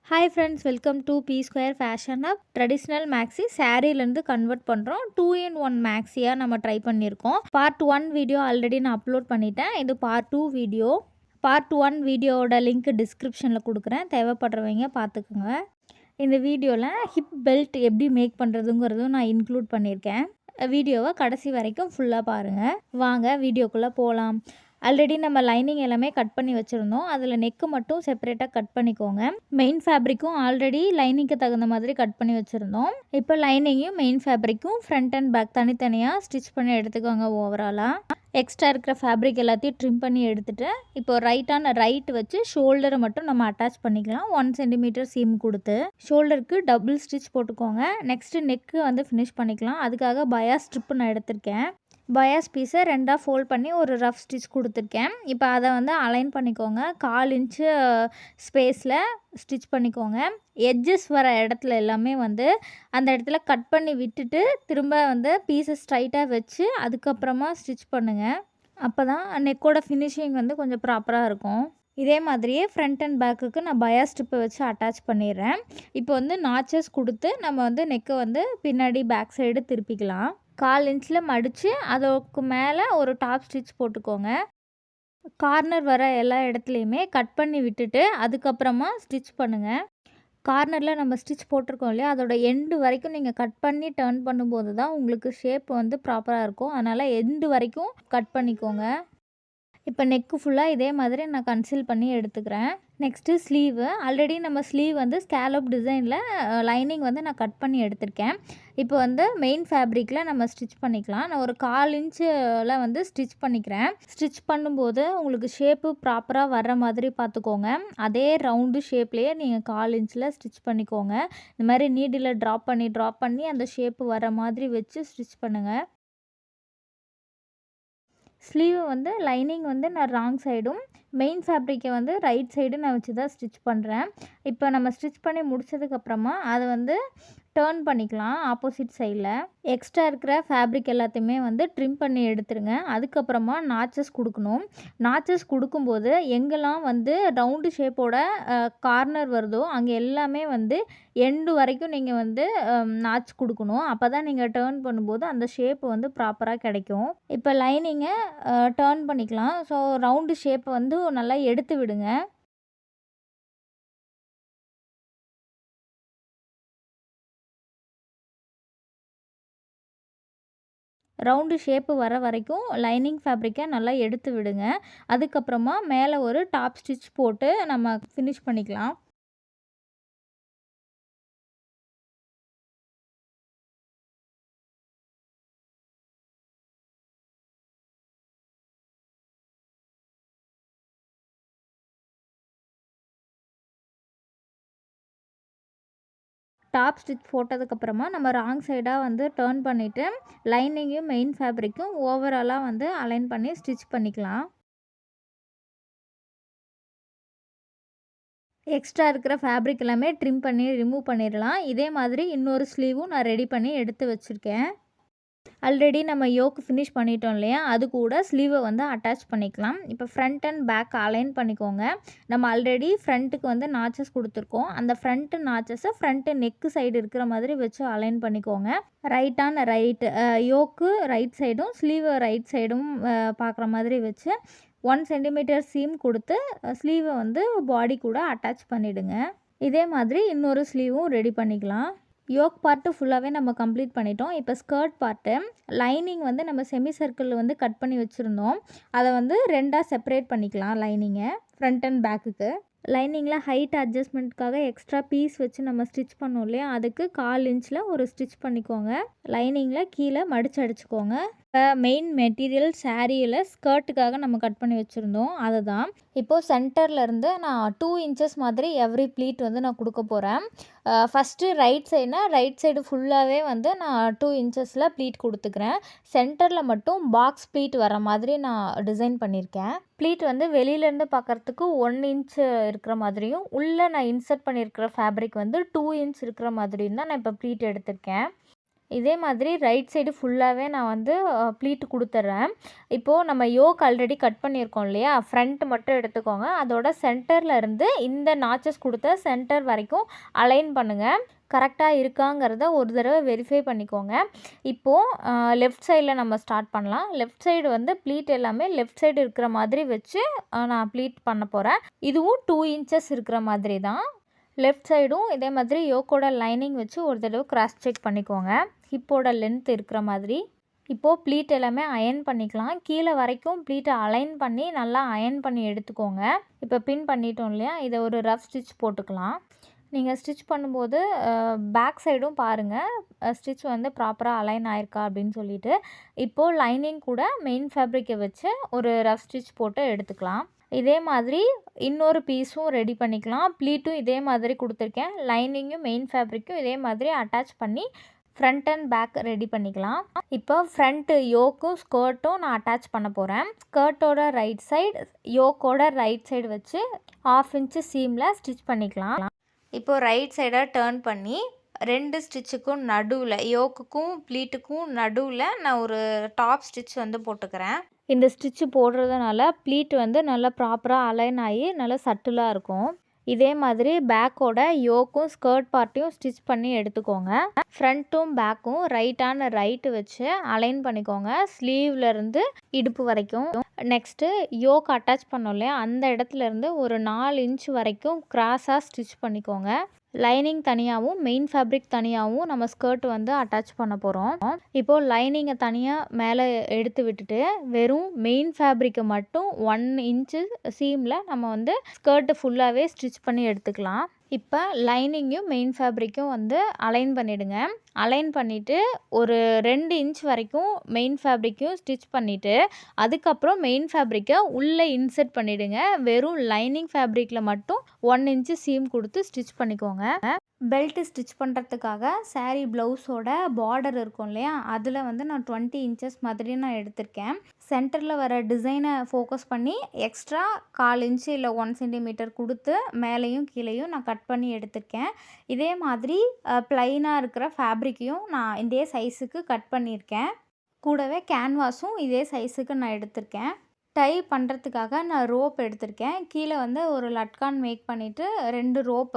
Hi friends, welcome to P square fashion up. Traditional maxi சாரீலேருந்து convert பண்ணுறோம். 2 in 1 மேக்ஸியாக நம்ம ட்ரை பண்ணியிருக்கோம். பார்ட் 1 வீடியோ ஆல்ரெடி நான் அப்லோட் பண்ணிட்டேன். இது பார்ட் 2 வீடியோ. பார்ட் 1 வீடியோவோட லிங்க் டிஸ்கிரிப்ஷனில் கொடுக்குறேன், தேவைப்படுறவங்க பார்த்துக்குங்க. இந்த வீடியோவில் ஹிப் பெல்ட் எப்படி மேக் பண்ணுறதுங்கிறதும் நான் இன்க்ளூட் பண்ணியிருக்கேன். வீடியோவை கடைசி வரைக்கும் ஃபுல்லாக பாருங்கள். வாங்க வீடியோக்குள்ளே போகலாம். ஆல்ரெடி நம்ம லைனிங் எல்லாமே கட் பண்ணி வச்சுருந்தோம். அதில் நெக்கு மட்டும் செப்பரேட்டாக கட் பண்ணிக்கோங்க. மெயின் ஃபேப்ரிக்கும் ஆல்ரெடி லைனிங்க்கு தகுந்த மாதிரி கட் பண்ணி வச்சுருந்தோம். இப்போ லைனிங்கையும் மெயின் ஃபேப்ரிக்கும் ஃப்ரண்ட் அண்ட் பேக் தனித்தனியாக ஸ்டிச் பண்ணி எடுத்துக்கோங்க. ஓவராலாக எக்ஸ்ட்ரா இருக்கிற ஃபேப்ரிக் எல்லாத்தையும் ட்ரிம் பண்ணி எடுத்துகிட்டு இப்போ ரைட் வச்சு ஷோல்டரை மட்டும் நம்ம அட்டாச் பண்ணிக்கலாம். 1 cm சீம் கொடுத்து ஷோல்டருக்கு டபுள் ஸ்டிச் போட்டுக்கோங்க. நெக்ஸ்ட்டு நெக்கு வந்து ஃபினிஷ் பண்ணிக்கலாம். அதுக்காக பயாஸ் ஸ்ட்ரிப்பு நான் எடுத்திருக்கேன். பயாஸ் பீஸை 2ஆக ஃபோல்ட் பண்ணி ஒரு ரஃப் ஸ்டிச் கொடுத்துருக்கேன். இப்போ அதை வந்து அலைன் பண்ணிக்கோங்க. 1/4 இன்ச்சு ஸ்பேஸில் ஸ்டிச் பண்ணிக்கோங்க. எட்ஜஸ் வர இடத்துல எல்லாமே வந்து அந்த இடத்துல கட் பண்ணி விட்டுட்டு திரும்ப வந்து பீஸை ஸ்ட்ரைட்டாக வச்சு அதுக்கப்புறமா ஸ்டிச் பண்ணுங்கள். அப்போ தான் நெக்கோட ஃபினிஷிங் வந்து கொஞ்சம் ப்ராப்பராக இருக்கும். இதே மாதிரியே ஃப்ரண்ட் அண்ட் பேக்குக்கு நான் பயாஸ் ஸ்ட்ரிப்பை வச்சு அட்டாச் பண்ணிடுறேன். இப்போ வந்து நாச்சஸ் கொடுத்து நம்ம வந்து நெக்கை வந்து பின்னாடி பேக் சைடு திருப்பிக்கலாம். 1/4 இன்ச்சில் மடித்து அதுக்கு மேலே ஒரு டாப் ஸ்டிச் போட்டுக்கோங்க. கார்னர் வர எல்லா இடத்துலையுமே கட் பண்ணி விட்டுட்டு அதுக்கப்புறமா ஸ்டிச் பண்ணுங்கள். கார்னரில் நம்ம ஸ்டிச் போட்டிருக்கோம் இல்லையா, அதோட எண்டு வரைக்கும் நீங்கள் கட் பண்ணி டர்ன் பண்ணும்போது தான் உங்களுக்கு ஷேப் வந்து ப்ராப்பராக இருக்கும். அதனால் எண்டு வரைக்கும் கட் பண்ணிக்கோங்க. இப்போ நெக்கு ஃபுல்லாக இதே மாதிரி நான் கன்சீல் பண்ணி எடுத்துக்கிறேன். Next sleeve. ஆல்ரெடி நம்ம ஸ்லீவ் வந்து ஸ்கேலப் டிசைனில் லைனிங் வந்து நான் கட் பண்ணி எடுத்திருக்கேன். இப்போ வந்து மெயின் ஃபேப்ரிக்கில் நம்ம ஸ்டிச் பண்ணிக்கலாம். நான் ஒரு 1/4 இன்ச்சில் வந்து ஸ்டிச் பண்ணிக்கிறேன். ஸ்டிச் பண்ணும்போது உங்களுக்கு ஷேப்பு ப்ராப்பராக வர்ற மாதிரி பார்த்துக்கோங்க. அதே ரவுண்டு ஷேப்லேயே நீங்கள் 1/4 இன்ச்சில் ஸ்டிச் பண்ணிக்கோங்க. இந்த மாதிரி நீடில் ட்ராப் பண்ணி அந்த ஷேப்பு வர மாதிரி வச்சு ஸ்டிச் பண்ணுங்கள். ஸ்லீவ் வந்து லைனிங் வந்து நான் ராங் சைடும் மெயின் ஃபேப்ரிக்கை வந்து ரைட் சைடு நான் வச்சு தான் ஸ்டிச் பண்ணுறேன். இப்போ நம்ம ஸ்டிச் பண்ணி முடித்ததுக்கப்புறமா அதை வந்து டர்ன் பண்ணிக்கலாம் ஆப்போசிட் சைடில். எக்ஸ்ட்ரா இருக்கிற ஃபேப்ரிக் எல்லாத்தையுமே வந்து ட்ரிம் பண்ணி எடுத்துருங்க. அதுக்கப்புறமா நாச்சஸ் கொடுக்கணும். நாச்சஸ் கொடுக்கும்போது எங்கெல்லாம் வந்து ரவுண்டு ஷேப்போட கார்னர் வருதோ அங்கே எல்லாமே வந்து எண்டு வரைக்கும் நீங்கள் வந்து நாச் கொடுக்கணும். அப்போ தான் நீங்கள் டர்ன் பண்ணும்போது அந்த ஷேப் வந்து ப்ராப்பராக கிடைக்கும். இப்போ லைனிங்கை டர்ன் பண்ணிக்கலாம். ஸோ ரவுண்டு ஷேப்பை வந்து நல்லா எடுத்து விடுங்க. ரவுண்டு ஷேப்பு வர வரைக்கும் லைனிங் ஃபேப்ரிக்கை நல்லா எடுத்து விடுங்க. அதுக்கப்புறமா மேலே ஒரு டாப் ஸ்டிச் போட்டு நம்ம ஃபினிஷ் பண்ணிக்கலாம். டாப் ஸ்டிச் போட்டதுக்கப்புறமா நம்ம ராங் சைடாக வந்து டர்ன் பண்ணிவிட்டு லைனிங்கையும் மெயின் ஃபேப்ரிக்கும் ஓவராலாக வந்து அலைன் பண்ணி ஸ்டிச் பண்ணிக்கலாம். எக்ஸ்ட்ரா இருக்கிற ஃபேப்ரிக் எல்லாமே ட்ரிம் பண்ணி ரிமூவ் பண்ணிடலாம். இதே மாதிரி இன்னொரு ஸ்லீவும் நான் ரெடி பண்ணி எடுத்து வச்சுருக்கேன். ஆல்ரெடி நம்ம யோக்கு ஃபினிஷ் பண்ணிட்டோம் இல்லையா, அது கூட ஸ்லீவை வந்து அட்டாச் பண்ணிக்கலாம். இப்போ ஃப்ரண்ட் அண்ட் பேக் அலைன் பண்ணிக்கோங்க. நம்ம ஆல்ரெடி ஃப்ரண்ட்டுக்கு வந்து நாச்சஸ் கொடுத்துருக்கோம். அந்த ஃப்ரண்ட்டு நாச்சஸை ஃப்ரண்ட்டு நெக்கு சைடு இருக்கிற மாதிரி வச்சு அலைன் பண்ணிக்கோங்க. ரைட்டு யோக்கு ரைட் சைடும் ஸ்லீவை ரைட் சைடும் பார்க்குற மாதிரி வச்சு 1 cm சீம் கொடுத்து ஸ்லீவை வந்து பாடி கூட அட்டாச் பண்ணிவிடுங்க. இதே மாதிரி இன்னொரு ஸ்லீவும் ரெடி பண்ணிக்கலாம். யோக் பார்ட்டு ஃபுல்லாகவே நம்ம கம்ப்ளீட் பண்ணிட்டோம். இப்போ ஸ்கர்ட் பார்ட்டு லைனிங் வந்து நம்ம செமி சர்க்கிள் வந்து கட் பண்ணி வச்சுருந்தோம். அதை வந்து 2ஆக செப்பரேட் பண்ணிக்கலாம். லைனிங்கை ஃப்ரண்ட் அண்ட் பேக்குக்கு லைனிங்கில் ஹைட் அட்ஜஸ்ட்மெண்ட்காக எக்ஸ்ட்ரா பீஸ் வச்சு நம்ம ஸ்டிச் பண்ணோம் இல்லையா, அதுக்கு 1/4 இன்ச்சில் ஒரு ஸ்டிச் பண்ணிக்கோங்க. லைனிங்கில் கீழே மடித்து அடிச்சுக்கோங்க. மெயின் மெட்டீரியல் சாரியில் ஸ்கர்ட்டுக்காக நம்ம கட் பண்ணி வச்சுருந்தோம், அதுதான். இப்போது சென்டர்லேருந்து நான் 2 இன்ச்சஸ் மாதிரி எவ்ரி ப்ளீட் வந்து நான் கொடுக்க போகிறேன். ஃபஸ்ட்டு ரைட் சைடு ஃபுல்லாகவே வந்து நான் 2 இன்ச்சஸில் ப்ளீட் கொடுத்துக்கிறேன். சென்டரில் மட்டும் பாக்ஸ் ப்ளீட் வர மாதிரி நான் டிசைன் பண்ணியிருக்கேன். ப்ளீட் வந்து வெளியிலேருந்து பார்க்குறதுக்கு 1 இன்ச் இருக்கிற மாதிரியும் உள்ளே நான் இன்சர்ட் பண்ணியிருக்கிற ஃபேப்ரிக் வந்து 2 இன்ச் இருக்கிற மாதிரியும் தான் நான் இப்போ ப்ளீட் எடுத்திருக்கேன். இதே மாதிரி ரைட் சைடு ஃபுல்லாகவே நான் வந்து ப்ளீட் கொடுத்துட்றேன். இப்போது நம்ம யோக் ஆல்ரெடி கட் பண்ணியிருக்கோம் இல்லையா, ஃப்ரண்ட் மட்டும் எடுத்துக்கோங்க. அதோட சென்டரில் இருந்து இந்த நாச்சஸ் கொடுத்த சென்டர் வரைக்கும் அலைன் பண்ணுங்கள். கரெக்டாக இருக்காங்கிறத ஒரு தடவை வெரிஃபை பண்ணிக்கோங்க. இப்போது லெஃப்ட் சைடில் நம்ம ஸ்டார்ட் பண்ணலாம். லெஃப்ட் சைடு வந்து ப்ளீட் எல்லாமே லெஃப்ட் சைடு இருக்கிற மாதிரி வச்சு நான் ப்ளீட் பண்ண போகிறேன். இதுவும் 2 இன்ச்சஸ் இருக்கிற மாதிரி தான். லெஃப்ட் சைடும் இதே மாதிரி யோக்கோட லைனிங் வச்சு ஒரு தடவை கிராஸ் செக் பண்ணிக்கோங்க. ஹிப்போட லென்த் இருக்கிற மாதிரி. இப்போது ப்ளீட் எல்லாமே அயர்ன் பண்ணிக்கலாம். கீழே வரைக்கும் ப்ளீட்டை அலைன் பண்ணி நல்லா அயர்ன் பண்ணி எடுத்துக்கோங்க. இப்போ பின் பண்ணிட்டோம் இல்லையா, இதை ஒரு ரஃப் ஸ்டிச் போட்டுக்கலாம். நீங்கள் ஸ்டிச் பண்ணும்போது பேக் சைடும் பாருங்கள் ஸ்டிச் வந்து ப்ராப்பராக அலைன் ஆயிருக்கா அப்படின்னு சொல்லிட்டு. இப்போது லைனிங் கூட மெயின் ஃபேப்ரிக்கை வச்சு ஒரு ரஃப் ஸ்டிச் போட்டு எடுத்துக்கலாம். இதே மாதிரி இன்னொரு பீஸும் ரெடி பண்ணிக்கலாம். ப்ளீட்டும் இதே மாதிரி கொடுத்துருக்கேன். லைனிங்கும் மெயின் ஃபேப்ரிக்கும் இதே மாதிரி அட்டாச் பண்ணி ஃப்ரண்ட் அண்ட் பேக் ரெடி பண்ணிக்கலாம். இப்போ ஃப்ரண்ட்டு யோக்கும் ஸ்கர்ட்டும் நான் அட்டாச் பண்ண போகிறேன். ஸ்கர்ட்டோட ரைட் சைடு யோக்கோட ரைட் சைடு வச்சு 1/2 இன்ச்சு சீமில் ஸ்டிச் பண்ணிக்கலாம். இப்போது ரைட் சைடாக டேர்ன் பண்ணி 2 ஸ்டிச்சுக்கும் நடுவில் யோக்குக்கும் ப்ளீட்டுக்கும் நடுவில் நான் ஒரு டாப் ஸ்டிச் வந்து போட்டுக்கிறேன். இந்த ஸ்டிச்சு போடுறதுனால ப்ளீட் வந்து நல்லா ப்ராப்பராக அலைன் ஆகி நல்லா சட்டிலாக இருக்கும். இதே மாதிரி பேக்கோட யோக்கும் ஸ்கர்ட் பார்ட்டையும் ஸ்டிச் பண்ணி எடுத்துக்கோங்க. ஃப்ரண்ட்டும் பேக்கும் ரைட்டு வச்சு அலைன் பண்ணிக்கோங்க. ஸ்லீவ்லேருந்து இடுப்பு வரைக்கும். நெக்ஸ்ட்டு யோக் அட்டாச் பண்ணோம் இல்லையா, அந்த இடத்துலேருந்து ஒரு 4 இன்ச் வரைக்கும் கிராஸாக ஸ்டிச் பண்ணிக்கோங்க. லைனிங் தனியாகவும் மெயின் ஃபேப்ரிக் தனியாகவும் நம்ம ஸ்கர்ட் வந்து அட்டாச் பண்ண போகிறோம். இப்போது லைனிங்கை தனியாக மேலே எடுத்து விட்டுட்டு வெறும் மெயின் ஃபேப்ரிக்கை மட்டும் 1 இன்ச்சு சீமில் நம்ம வந்து ஸ்கர்ட்டு ஃபுல்லாகவே ஸ்டிச் பண்ணி எடுத்துக்கலாம். இப்போ லைனிங்கும் மெயின் ஃபேப்ரிக்கும் வந்து அலைன் பண்ணிவிடுங்க. அலைன் பண்ணிவிட்டு ஒரு 2 இன்ச் வரைக்கும் மெயின் ஃபேப்ரிக்கும் ஸ்டிச் பண்ணிவிட்டு அதுக்கப்புறம் மெயின் ஃபேப்ரிக்கை உள்ளே இன்சர்ட் பண்ணிவிடுங்க. வெறும் லைனிங் ஃபேப்ரிக்கில் மட்டும் 1 இன்ச்சு சீம் கொடுத்து ஸ்டிச் பண்ணிக்கோங்க. பெல்ட்டு ஸ்டிச் பண்ணுறதுக்காக சாரீ ப்ளவுஸோட பார்டர் இருக்கும் இல்லையா, அதில் வந்து நான் 20 இன்ச்சஸ் மாதிரி நான் எடுத்திருக்கேன். சென்டரில் வர டிசைனை ஃபோக்கஸ் பண்ணி எக்ஸ்ட்ரா 1/4 இன்ச்சு இல்லை 1 சென்டிமீட்டர் கொடுத்து மேலேயும் கீழேயும் நான் கட் பண்ணி எடுத்திருக்கேன். இதே மாதிரி ப்ளைனாக இருக்கிற ஃபேப்ரிக்கையும் நான் இதே சைஸுக்கு கட் பண்ணியிருக்கேன். கூடவே கேன்வாஸும் இதே சைஸுக்கு நான் எடுத்திருக்கேன். டை பண்ணுறதுக்காக நான் ரோப் எடுத்திருக்கேன். கீழே வந்து ஒரு லட்கான் மேக் பண்ணிவிட்டு 2 ரோப்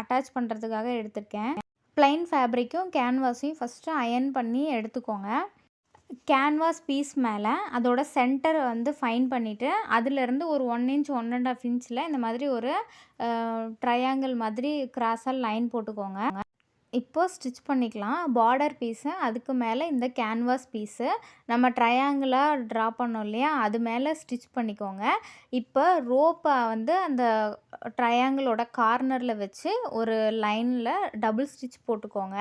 அட்டாச் பண்ணுறதுக்காக எடுத்திருக்கேன். ப்ளைன் ஃபேப்ரிக்கும் கேன்வாஸையும் ஃபஸ்ட்டு அயர்ன் பண்ணி எடுத்துக்கோங்க. கேன்வாஸ் பீஸ் மேலே அதோட சென்டரை வந்து ஃபைன் பண்ணிவிட்டு அதிலேருந்து ஒரு 1 இன்ச் 1 1/2 இன்ச்சில் இந்த மாதிரி ஒரு ட்ரையாங்கிள் மாதிரி கிராஸாக லைன் போட்டுக்கோங்க. இப்போ ஸ்டிச் பண்ணிக்கலாம். பார்டர் பீஸு அதுக்கு மேலே இந்த கேன்வாஸ் பீஸு நம்ம ட்ரையாங்கிளாக ட்ரா பண்ணோம் இல்லையா, அது மேலே ஸ்டிச் பண்ணிக்கோங்க. இப்போ ரோப்பை வந்து அந்த ட்ரையாங்கிளோட கார்னரில் வச்சு ஒரு லைனில் டபுள் ஸ்டிச் போட்டுக்கோங்க.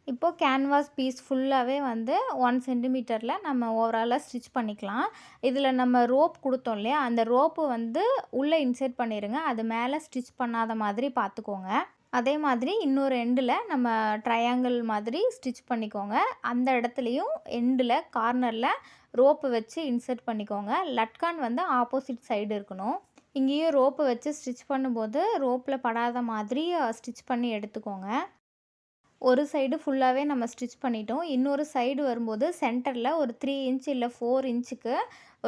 இப்போது கேன்வாஸ் பீஸ் ஃபுல்லாகவே வந்து 1 சென்டிமீட்டரில் நம்ம ஓவராலாக ஸ்டிச் பண்ணிக்கலாம். இதில் நம்ம ரோப் கொடுத்தோம் இல்லையா, அந்த ரோப்பு வந்து உள்ளே இன்சர்ட் பண்ணிடுங்க. அது மேலே ஸ்டிச் பண்ணாத மாதிரி பார்த்துக்கோங்க. அதே மாதிரி இன்னொரு எண்டில் நம்ம ட்ரையாங்கிள் மாதிரி ஸ்டிச் பண்ணிக்கோங்க. அந்த இடத்துலையும் எண்டில் கார்னரில் ரோப்பு வச்சு இன்சர்ட் பண்ணிக்கோங்க. லட்கான் வந்து ஆப்போசிட் சைடு இருக்கணும். இங்கேயும் ரோப்பு வச்சு ஸ்டிச் பண்ணும்போது ரோப்பில் படாத மாதிரி ஸ்டிச் பண்ணி எடுத்துக்கோங்க. ஒரு சைடு ஃபுல்லாகவே நம்ம ஸ்டிச் பண்ணிட்டோம். இன்னொரு சைடு வரும்போது சென்டரில் ஒரு 3 இன்ச் இல்லை 4 இன்ச்சுக்கு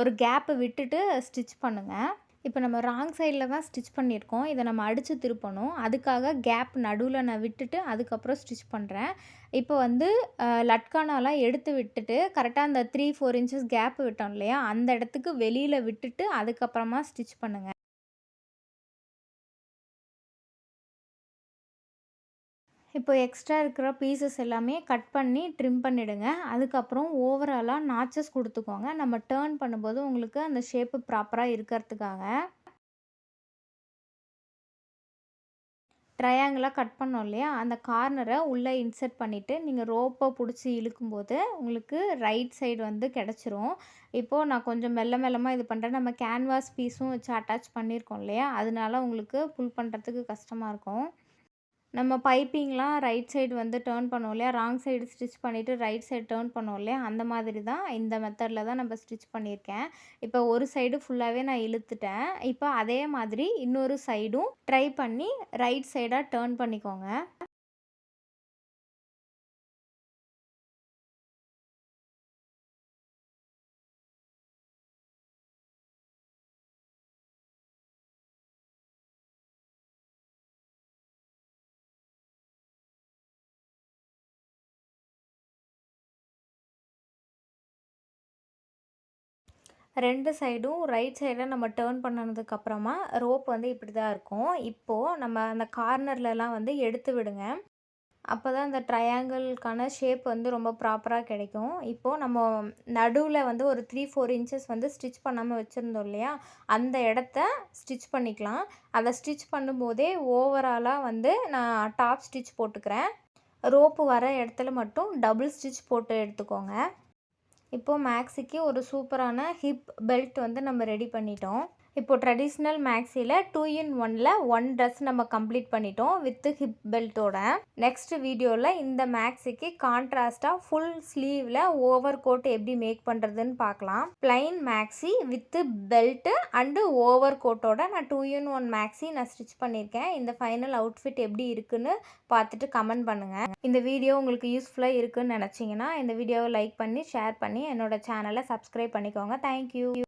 ஒரு கேப்பு விட்டுட்டு ஸ்டிச் பண்ணுங்கள். இப்போ நம்ம ராங் சைடில் தான் ஸ்டிச் பண்ணியிருக்கோம். இதை நம்ம அடித்து திருப்பணும். அதுக்காக கேப் நடுவில் நான் விட்டுட்டு அதுக்கப்புறம் ஸ்டிச் பண்ணுறேன். இப்போ வந்து லட்கானாலாம் எடுத்து விட்டுட்டு கரெக்டாக அந்த 3-4 இன்ச்சஸ் கேப் விட்டோம் இல்லையா, அந்த இடத்துக்கு வெளியில் விட்டுட்டு அதுக்கப்புறமா ஸ்டிச் பண்ணுங்கள். இப்போ எக்ஸ்ட்ரா இருக்கிற பீசஸ் எல்லாமே கட் பண்ணி ட்ரிம் பண்ணிவிடுங்க. அதுக்கப்புறம் ஓவராலாக நாச்சஸ் கொடுத்துக்கோங்க. நம்ம டேர்ன் பண்ணும்போது உங்களுக்கு அந்த ஷேப்பு ப்ராப்பராக இருக்கிறதுக்காக. ட்ரையாங்கிளாக கட் பண்ணோம் இல்லையா, அந்த கார்னரை உள்ளே இன்சர்ட் பண்ணிவிட்டு நீங்கள் ரோப்பை பிடிச்சி இழுக்கும்போது உங்களுக்கு ரைட் சைடு வந்து கிடச்சிரும். இப்போது நான் கொஞ்சம் மெல்லமாக இது பண்ணுறேன். நம்ம கேன்வாஸ் பீஸும் வச்சு அட்டாச் பண்ணியிருக்கோம் இல்லையா, அதனால உங்களுக்கு புல் பண்ணுறதுக்கு கஷ்டமாக இருக்கும். நம்ம பைப்பிங்லாம் ரைட் சைடு வந்து டேர்ன் பண்ணோம் இல்லையா, ராங் சைடு ஸ்டிச் பண்ணிவிட்டு ரைட் சைடு டேர்ன் பண்ணோம் இல்லையா, அந்த மாதிரி தான் இந்த மெத்தடில் தான் நம்ம ஸ்டிச் பண்ணியிருக்கேன். இப்போ ஒரு சைடு ஃபுல்லாகவே நான் இழுத்துட்டேன். இப்போ அதே மாதிரி இன்னொரு சைடும் ட்ரை பண்ணி ரைட் சைடாக டேர்ன் பண்ணிக்கோங்க. 2 சைடும் ரைட் சைடில் நம்ம டேர்ன் பண்ணதுக்கப்புறமா ரோப் வந்து இப்படி தான் இருக்கும். இப்போது நம்ம அந்த கார்னர்லலாம் வந்து எடுத்து விடுங்க. அப்போ தான் அந்த ட்ரையாங்கிள்கான ஷேப் வந்து ரொம்ப ப்ராப்பராக கிடைக்கும். இப்போது நம்ம நடுவில் வந்து ஒரு 3-4 இன்ச்சஸ் வந்து ஸ்டிச் பண்ணாமல் வச்சுருந்தோம் இல்லையா, அந்த இடத்த ஸ்டிச் பண்ணிக்கலாம். அதை ஸ்டிச் பண்ணும்போதே ஓவராலாக வந்து நான் டாப் ஸ்டிச் போட்டுக்கிறேன். ரோப்பு வர இடத்துல மட்டும் டபுள் ஸ்டிச் போட்டு எடுத்துக்கோங்க. இப்போது மேக்ஸிக்கு ஒரு சூப்பரான ஹிப் பெல்ட் வந்து நம்ம ரெடி பண்ணிட்டோம். இப்போ ட்ரெடிஷ்னல் மேக்ஸியில் 2-in-1ல 1 ட்ரெஸ் நம்ம கம்ப்ளீட் பண்ணிட்டோம் வித் ஹிப் பெல்ட்டோட. நெக்ஸ்ட் வீடியோவில் இந்த மேக்ஸிக்கு கான்ட்ராஸ்டாக ஃபுல் ஸ்லீவில் ஓவர் கோட் எப்படி மேக் பண்ணுறதுன்னு பார்க்கலாம். Plain maxi with belt and over கோட்டோட நான் 2-in-1 மேக்ஸி நான் ஸ்டிச் பண்ணியிருக்கேன். இந்த ஃபைனல் அவுட்ஃபிட் எப்படி இருக்குன்னு பார்த்துட்டு கமெண்ட் பண்ணுங்கள். இந்த வீடியோ உங்களுக்கு யூஸ்ஃபுல்லாக இருக்குன்னு நினச்சிங்கன்னா இந்த வீடியோவை லைக் பண்ணி ஷேர் பண்ணி என்னோட சேனலை சப்ஸ்கிரைப் பண்ணிக்கோங்க. தேங்க்யூ.